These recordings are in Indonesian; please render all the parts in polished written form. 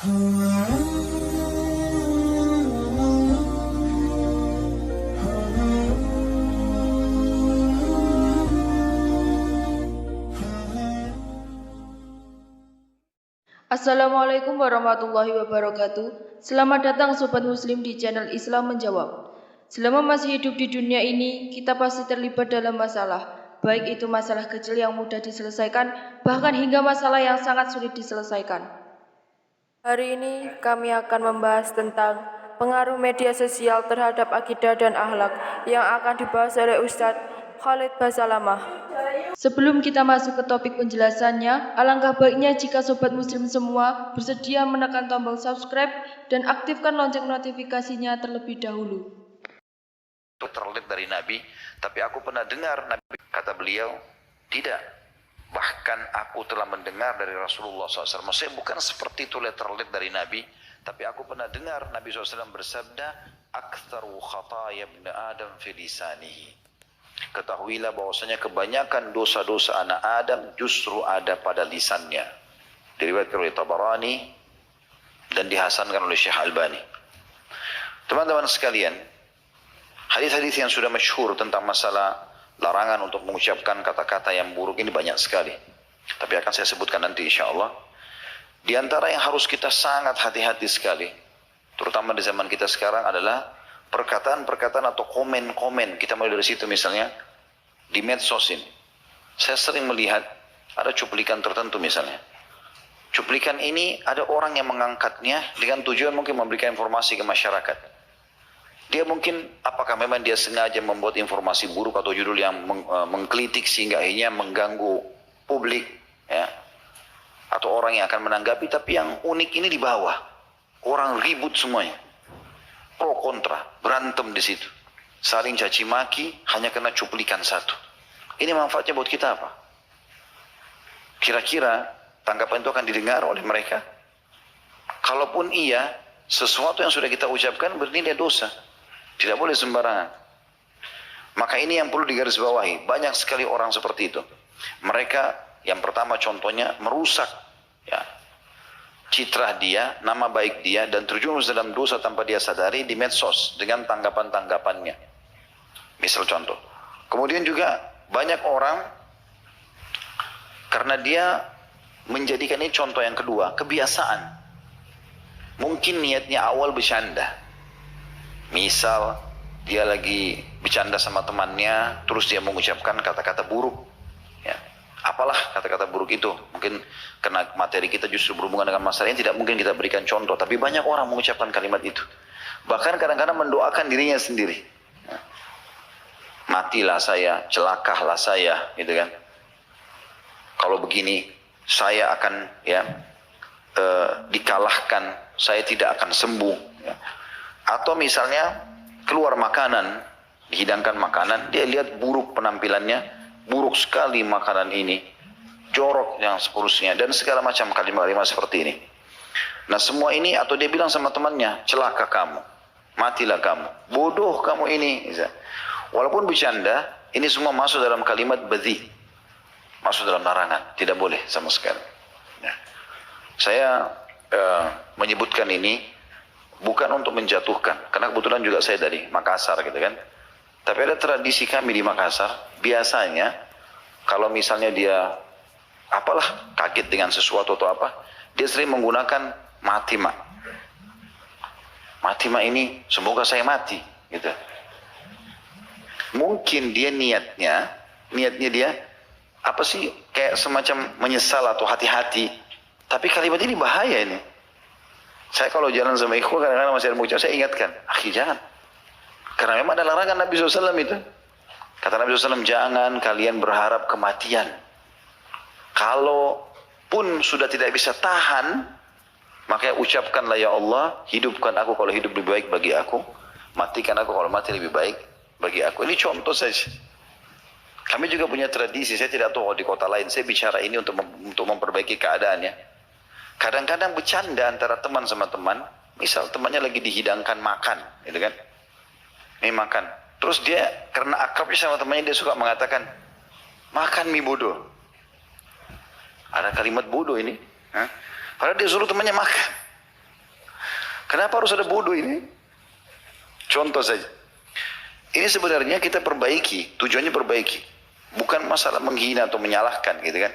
Assalamualaikum warahmatullahi wabarakatuh. Selamat datang Sobat Muslim di channel Islam Menjawab. Selama masih hidup di dunia ini, kita pasti terlibat dalam masalah. Baik itu masalah kecil yang mudah diselesaikan, bahkan hingga masalah yang sangat sulit diselesaikan. Hari ini kami akan membahas tentang pengaruh media sosial terhadap akidah dan akhlak yang akan dibahas oleh Ustadz Khalid Basalamah. Sebelum kita masuk ke topik penjelasannya, alangkah baiknya jika Sobat Muslim semua bersedia menekan tombol subscribe dan aktifkan lonceng notifikasinya terlebih dahulu. Itu terlihat dari Nabi, tapi aku pernah dengar Nabi, kata beliau, tidak. Bahkan aku telah mendengar dari Rasulullah SAW. Maksudnya bukan seperti itu terlihat dari Nabi, tapi aku pernah dengar Nabi SAW bersabda, "Aktsaru khataya ibn Adam fi lisanihi." Ketahuilah bahwasanya kebanyakan dosa-dosa anak Adam justru ada pada lisannya. Diriwayatkan oleh Tabarani dan dihasankan oleh Syekh Albani. Teman-teman sekalian, hadis-hadis yang sudah masyhur tentang masalah larangan untuk mengucapkan kata-kata yang buruk ini banyak sekali. Tapi akan saya sebutkan nanti insyaAllah. Di antara yang harus kita sangat hati-hati sekali, terutama di zaman kita sekarang adalah perkataan-perkataan atau komen-komen. Kita mulai dari situ misalnya, di medsos ini. Saya sering melihat ada cuplikan tertentu misalnya. Cuplikan ini ada orang yang mengangkatnya dengan tujuan mungkin memberikan informasi ke masyarakat. Dia mungkin, apakah memang dia sengaja membuat informasi buruk atau judul yang mengkritik sehingga akhirnya mengganggu publik, ya, atau orang yang akan menanggapi. Tapi yang unik ini di bawah, orang ribut semuanya, pro kontra, berantem di situ, saling caci maki hanya karena cuplikan satu. Ini manfaatnya buat kita apa? Kira-kira tanggapan itu akan didengar oleh mereka? Kalaupun iya, sesuatu yang sudah kita ucapkan bernilai dosa. Tidak boleh sembarangan. Maka ini yang perlu digarisbawahi. Banyak sekali orang seperti itu. Mereka yang pertama contohnya merusak, ya, citra dia, nama baik dia, dan terjerumus dalam dosa tanpa dia sadari di medsos dengan tanggapan-tanggapannya. Misal contoh. Kemudian juga banyak orang karena dia menjadikan ini contoh yang kedua, kebiasaan. Mungkin niatnya awal bercanda. Misal dia lagi bercanda sama temannya, terus dia mengucapkan kata-kata buruk. Ya. Apalah kata-kata buruk itu? Mungkin karena materi kita justru berhubungan dengan masalah yang tidak mungkin kita berikan contoh. Tapi banyak orang mengucapkan kalimat itu. Bahkan kadang-kadang mendoakan dirinya sendiri. Ya. Matilah saya, celakalah saya, gitu kan. Kalau begini, saya akan dikalahkan, saya tidak akan sembuh. Ya. Atau misalnya keluar makanan, dihidangkan makanan, dia lihat buruk penampilannya, buruk sekali makanan ini, jorok yang seterusnya, dan segala macam kalimat-kalimat seperti ini. Nah semua ini, atau dia bilang sama temannya, celaka kamu, matilah kamu, bodoh kamu ini. Walaupun bercanda, ini semua masuk dalam kalimat badhi, masuk dalam larangan, tidak boleh sama sekali. Ya. Saya menyebutkan ini bukan untuk menjatuhkan, karena kebetulan juga saya dari Makassar gitu kan. Tapi ada tradisi kami di Makassar, biasanya kalau misalnya dia apalah kaget dengan sesuatu atau apa, dia sering menggunakan matima. Matima ini semoga saya mati gitu. Mungkin dia niatnya dia apa sih, kayak semacam menyesal atau hati-hati. Tapi kalimat ini bahaya ini. Saya kalau jalan sama ikhwan kadang-kadang masih ada mengucap, saya ingatkan, akhi jangan. Karena memang ada larangan Nabi SAW itu. Kata Nabi SAW, jangan kalian berharap kematian. Kalau pun sudah tidak bisa tahan, maka ucapkanlah, ya Allah, hidupkan aku kalau hidup lebih baik bagi aku. Matikan aku kalau mati lebih baik bagi aku. Ini contoh saja. Kami juga punya tradisi, saya tidak tahu di kota lain. Saya bicara ini untuk memperbaiki keadaannya. Kadang-kadang bercanda antara teman sama teman, misal temannya lagi dihidangkan makan, gitu kan? Ini makan. Terus dia karena akrabnya sama temannya, dia suka mengatakan, makan mie bodoh. Ada kalimat bodoh ini. Padahal dia suruh temannya makan. Kenapa harus ada bodoh ini? Contoh saja. Ini sebenarnya kita perbaiki, tujuannya perbaiki. Bukan masalah menghina atau menyalahkan gitu kan.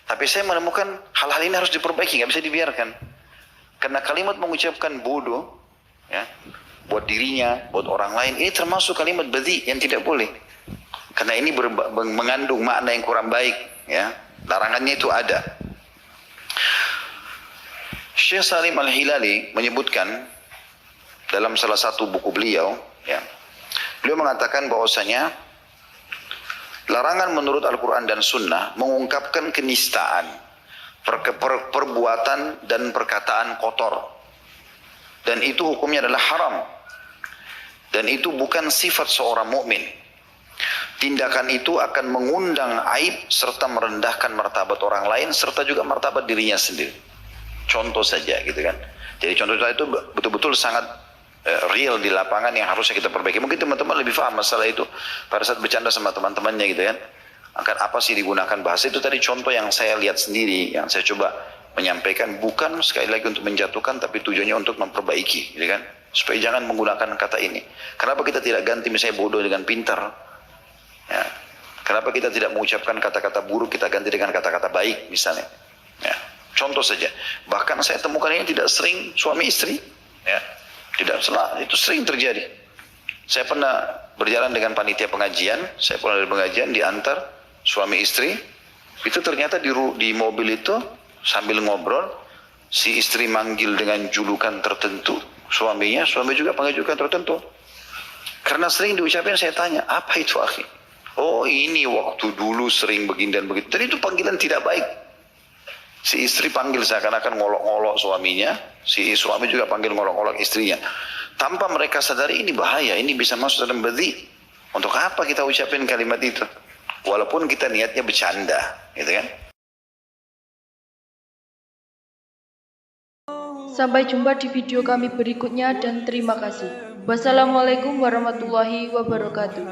Tapi saya menemukan hal-hal ini harus diperbaiki, nggak bisa dibiarkan. Karena kalimat mengucapkan bodoh, ya, buat dirinya, buat orang lain, ini termasuk kalimat badhi yang tidak boleh. Karena ini mengandung makna yang kurang baik, ya. Larangannya itu ada. Syekh Salim Al-Hilali menyebutkan dalam salah satu buku beliau, ya, beliau mengatakan bahwasanya larangan menurut Al-Quran dan Sunnah mengungkapkan kenistaan, perbuatan dan perkataan kotor, dan itu hukumnya adalah haram, dan itu bukan sifat seorang mukmin. Tindakan itu akan mengundang aib serta merendahkan martabat orang lain serta juga martabat dirinya sendiri. Contoh saja gitu kan. Jadi contoh itu betul-betul sangat real di lapangan yang harusnya kita perbaiki. Mungkin teman-teman lebih paham masalah itu pada saat bercanda sama teman-temannya gitu kan. Akan apa sih digunakan bahasa itu tadi, contoh yang saya lihat sendiri, yang saya coba menyampaikan, bukan sekali lagi untuk menjatuhkan tapi tujuannya untuk memperbaiki gitu kan. Supaya jangan menggunakan kata ini. Kenapa kita tidak ganti misalnya bodoh dengan pintar? Ya. Kenapa kita tidak mengucapkan kata-kata buruk, kita ganti dengan kata-kata baik misalnya. Ya. Contoh saja. Bahkan saya temukan ini tidak sering suami istri. Ya. Tidak salah, itu sering terjadi. Saya pernah berjalan dengan panitia pengajian, saya pulang dari pengajian diantar suami istri. Itu ternyata di mobil itu sambil ngobrol, si istri manggil dengan julukan tertentu suaminya, suami juga panggil julukan tertentu. Karena sering diucapin, saya tanya, apa itu akhi? Oh ini waktu dulu sering begini dan begitu. Dan itu panggilan tidak baik. Si istri panggil seakan-akan ngolok-ngolok suaminya. Si suami juga panggil ngolok-ngolok istrinya. Tanpa mereka sadari ini bahaya. Ini bisa masuk dalam badhi. Untuk apa kita ucapin kalimat itu? Walaupun kita niatnya bercanda. Gitu kan? Sampai jumpa di video kami berikutnya dan terima kasih. Wassalamualaikum warahmatullahi wabarakatuh.